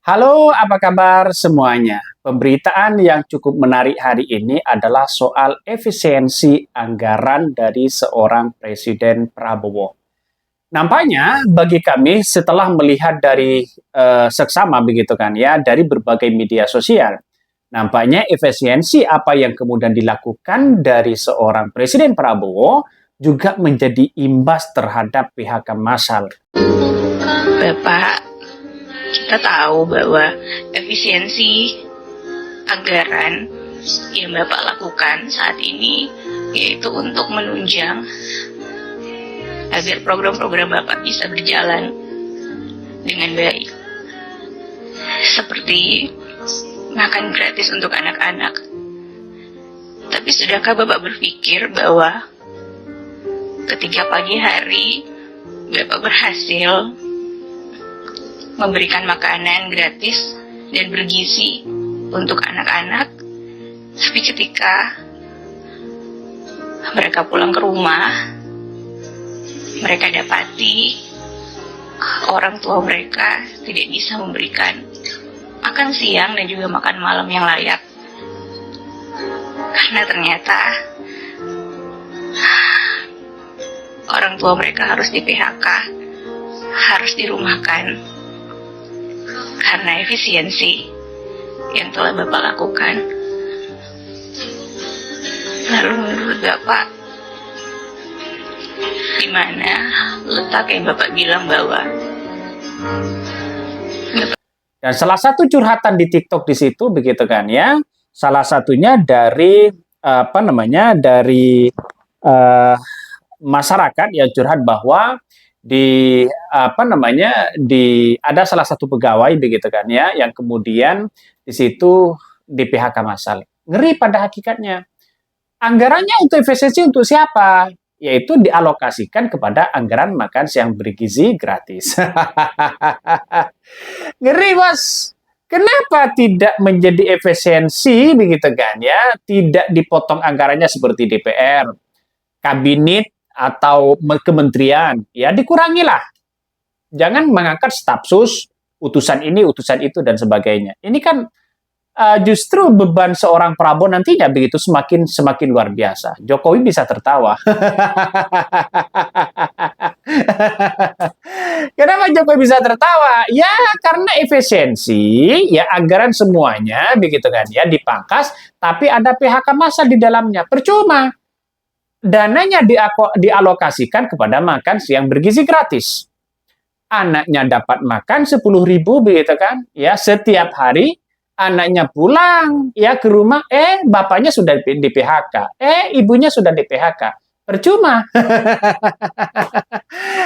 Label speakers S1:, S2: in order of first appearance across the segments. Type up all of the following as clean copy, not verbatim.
S1: Halo, apa kabar semuanya? Pemberitaan yang cukup menarik hari ini adalah soal efisiensi anggaran dari seorang Presiden Prabowo. Nampaknya bagi kami setelah melihat dari seksama begitu kan ya, dari berbagai media sosial, nampaknya efisiensi apa yang kemudian dilakukan dari seorang Presiden Prabowo juga menjadi imbas terhadap PHK massal.
S2: Bapak, kita tahu bahwa efisiensi anggaran yang Bapak lakukan saat ini yaitu untuk menunjang agar program-program Bapak bisa berjalan dengan baik. Seperti makan gratis untuk anak-anak. Tapi sudahkah Bapak berpikir bahwa ketika pagi hari Bapak berhasil memberikan makanan gratis dan bergizi untuk anak-anak, tapi ketika mereka pulang ke rumah, mereka dapati orang tua mereka tidak bisa memberikan makan siang dan juga makan malam yang layak, karena ternyata orang tua mereka harus di PHK, harus dirumahkan karena efisiensi yang telah Bapak lakukan. Lalu menurut Bapak, di mana letak yang Bapak bilang bahwa
S1: Dan salah satu curhatan di TikTok di situ begitu kan ya. Salah satunya dari dari masyarakat yang curhat bahwa di ada salah satu pegawai begitu kan ya yang kemudian di situ di PHK massal. Ngeri pada hakikatnya. Anggarannya untuk efisiensi untuk siapa? Yaitu dialokasikan kepada anggaran makan siang bergizi gratis. Ngeri, Bos. Kenapa tidak menjadi efisiensi begitu kan ya? Tidak dipotong anggarannya seperti DPR, kabinet atau kementerian, ya dikurangilah. Jangan mengangkat staf sus, utusan ini, utusan itu dan sebagainya. Ini kan justru beban seorang Prabowo nantinya begitu semakin luar biasa. Jokowi bisa tertawa. Kenapa Jokowi bisa tertawa? Ya karena efisiensi, ya anggaran semuanya begitu kan ya dipangkas, tapi ada PHK massal di dalamnya. Percuma. Dananya dialokasikan kepada makan siang bergizi gratis. Anaknya dapat makan 10.000 begitu kan? Ya setiap hari anaknya pulang ya ke rumah, bapaknya sudah di PHK, ibunya sudah di PHK. Percuma.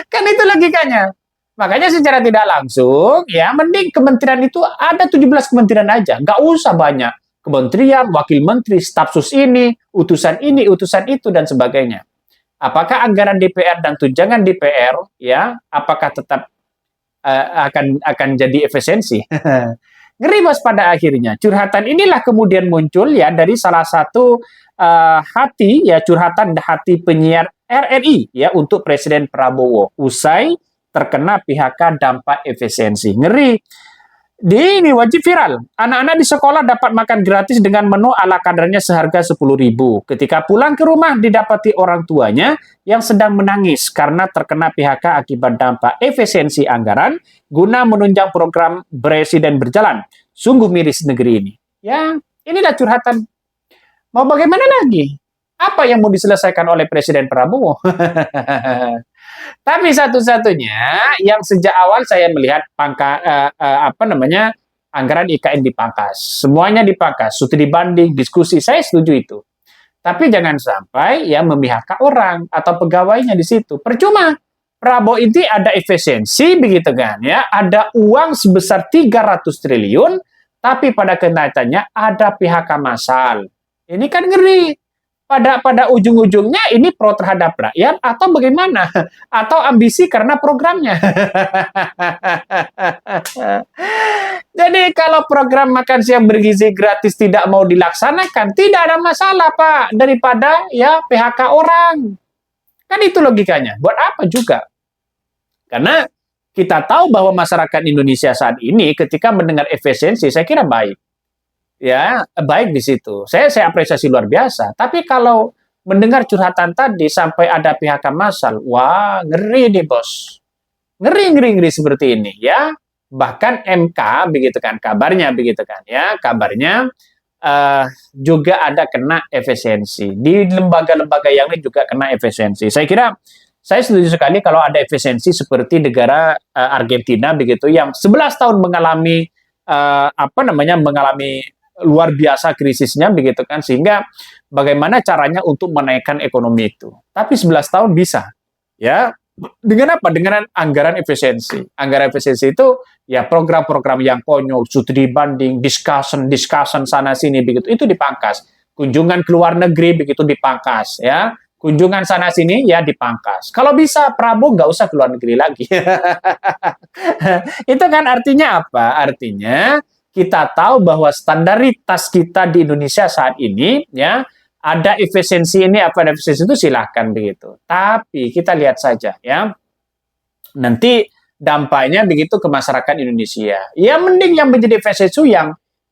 S1: Kan itu logikanya. Makanya secara tidak langsung, ya mending kementerian itu ada 17 kementerian aja. Nggak usah banyak. Kementerian, wakil menteri, staf sus ini, utusan itu, dan sebagainya. Apakah anggaran DPR dan tunjangan DPR, ya, apakah tetap akan jadi efisiensi? Ngeri Bos pada akhirnya. Curhatan inilah kemudian muncul ya dari salah satu curhatan hati penyiar RRI ya untuk Presiden Prabowo usai terkena PHK dampak efisiensi. Ngeri. Ini wajib viral. Anak-anak di sekolah dapat makan gratis dengan menu ala kadarnya seharga 10.000. Ketika pulang ke rumah didapati orang tuanya yang sedang menangis karena terkena PHK akibat dampak efisiensi anggaran guna menunjang program Presiden berjalan. Sungguh miris negeri ini. Ya, inilah curhatan. Mau bagaimana lagi? Apa yang mau diselesaikan oleh Presiden Prabowo? Tapi satu-satunya yang sejak awal saya melihat anggaran IKN dipangkas. Semuanya dipangkas, studi banding, diskusi, saya setuju itu. Tapi jangan sampai ya memihak orang atau pegawainya di situ. Percuma. Prabowo ini ada efisiensi begitu kan ya, ada uang sebesar 300 triliun tapi pada kenyataannya ada PHK massal. Ini kan ngeri. Pada ujung-ujungnya ini pro terhadap rakyat atau bagaimana? Atau ambisi karena programnya. Jadi kalau program makan siang bergizi gratis tidak mau dilaksanakan, tidak ada masalah Pak, daripada ya PHK orang. Kan itu logikanya. Buat apa juga? Karena kita tahu bahwa masyarakat Indonesia saat ini ketika mendengar efisiensi, saya kira baik. Ya, baik di situ. Saya apresiasi luar biasa. Tapi kalau mendengar curhatan tadi sampai ada PHK massal, wah, ngeri nih, Bos. Ngeri seperti ini, ya. Bahkan MK begitu kan kabarnya begitu kan ya, kabarnya juga ada kena efisiensi. Di lembaga-lembaga yang lain juga kena efisiensi. Saya kira saya setuju sekali kalau ada efisiensi seperti negara Argentina begitu yang 11 tahun mengalami mengalami luar biasa krisisnya begitu kan, sehingga bagaimana caranya untuk menaikkan ekonomi itu. Tapi 11 tahun bisa. Ya, dengan apa? Dengan anggaran efisiensi. Anggaran efisiensi itu ya program-program yang konyol, studi banding, discussion sana sini begitu, itu dipangkas. Kunjungan ke luar negeri begitu dipangkas, ya. Kunjungan sana sini ya dipangkas. Kalau bisa Prabowo nggak usah ke luar negeri lagi. Itu kan artinya apa? Artinya kita tahu bahwa standaritas kita di Indonesia saat ini ya ada efisiensi ini, apa ada efisiensi itu silahkan begitu. Tapi kita lihat saja ya, nanti dampaknya begitu ke masyarakat Indonesia. Ya mending yang menjadi efisiensi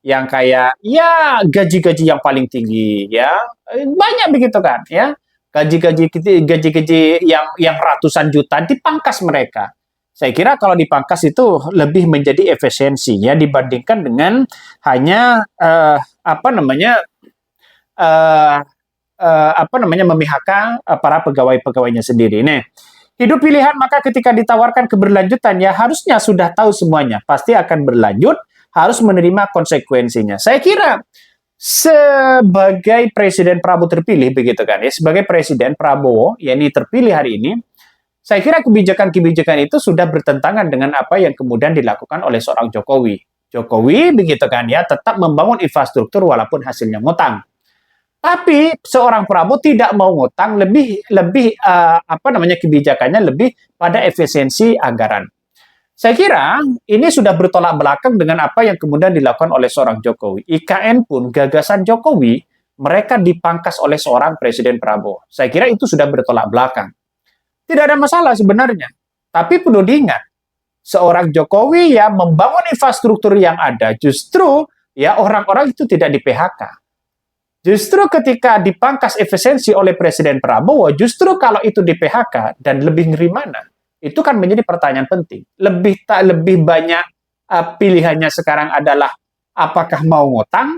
S1: yang kayak ya gaji-gaji yang paling tinggi ya, banyak begitu kan ya, gaji-gaji yang ratusan juta dipangkas mereka. Saya kira kalau dipangkas itu lebih menjadi efisiensi ya dibandingkan dengan hanya memihak para pegawai-pegawainya sendiri. Nih, hidup pilihan maka ketika ditawarkan keberlanjutan ya harusnya sudah tahu semuanya, pasti akan berlanjut, harus menerima konsekuensinya. Saya kira sebagai Presiden Prabowo terpilih begitu kan ya, sebagai Presiden Prabowo yang terpilih hari ini, saya kira kebijakan-kebijakan itu sudah bertentangan dengan apa yang kemudian dilakukan oleh seorang Jokowi. Jokowi begitu kan ya, tetap membangun infrastruktur walaupun hasilnya ngutang. Tapi seorang Prabowo tidak mau ngutang, kebijakannya lebih pada efisiensi anggaran. Saya kira ini sudah bertolak belakang dengan apa yang kemudian dilakukan oleh seorang Jokowi. IKN pun gagasan Jokowi mereka dipangkas oleh seorang Presiden Prabowo. Saya kira itu sudah bertolak belakang. Tidak ada masalah sebenarnya. Tapi perlu diingat, seorang Jokowi yang membangun infrastruktur yang ada, justru ya orang-orang itu tidak di PHK. Justru ketika dipangkas efisiensi oleh Presiden Prabowo, justru kalau itu di PHK dan lebih ngeri mana? Itu kan menjadi pertanyaan penting. Lebih banyak pilihannya sekarang adalah apakah mau ngutang,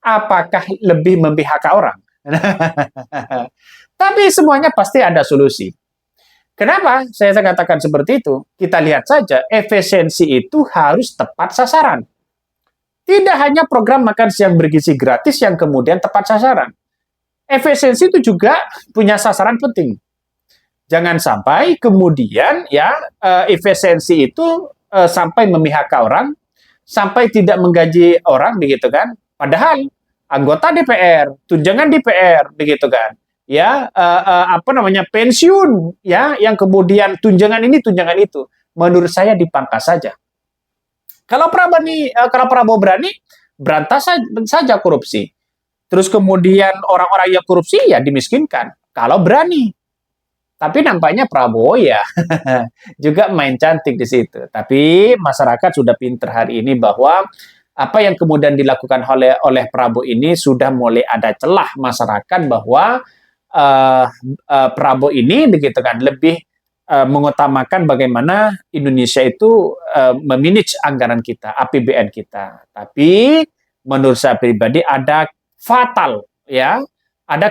S1: apakah lebih memphk orang. Tapi semuanya pasti ada solusi. Kenapa saya katakan seperti itu? Kita lihat saja, efisiensi itu harus tepat sasaran. Tidak hanya program makan siang bergizi gratis yang kemudian tepat sasaran. Efisiensi itu juga punya sasaran penting. Jangan sampai kemudian ya efisiensi itu sampai memihak orang, sampai tidak menggaji orang begitu kan. Padahal anggota DPR, tunjangan DPR begitu kan. Ya pensiun ya yang kemudian tunjangan ini tunjangan itu menurut saya dipangkas saja. Kalau Prabowo berani berantas saja korupsi, terus kemudian orang-orang yang korupsi ya dimiskinkan kalau berani. Tapi nampaknya Prabowo ya juga main cantik di situ. Tapi masyarakat sudah pinter hari ini bahwa apa yang kemudian dilakukan oleh Prabowo ini sudah mulai ada celah masyarakat bahwa Prabowo ini begitu kan lebih mengutamakan bagaimana Indonesia itu memanage anggaran kita, APBN kita. Tapi menurut saya pribadi ada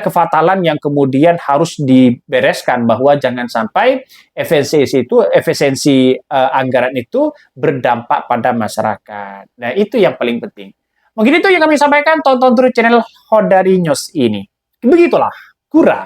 S1: kefatalan yang kemudian harus dibereskan bahwa jangan sampai efisiensi anggaran itu berdampak pada masyarakat. Nah, itu yang paling penting. Mungkin itu yang kami sampaikan, tonton terus channel Khodari News ini. Begitulah. Kura.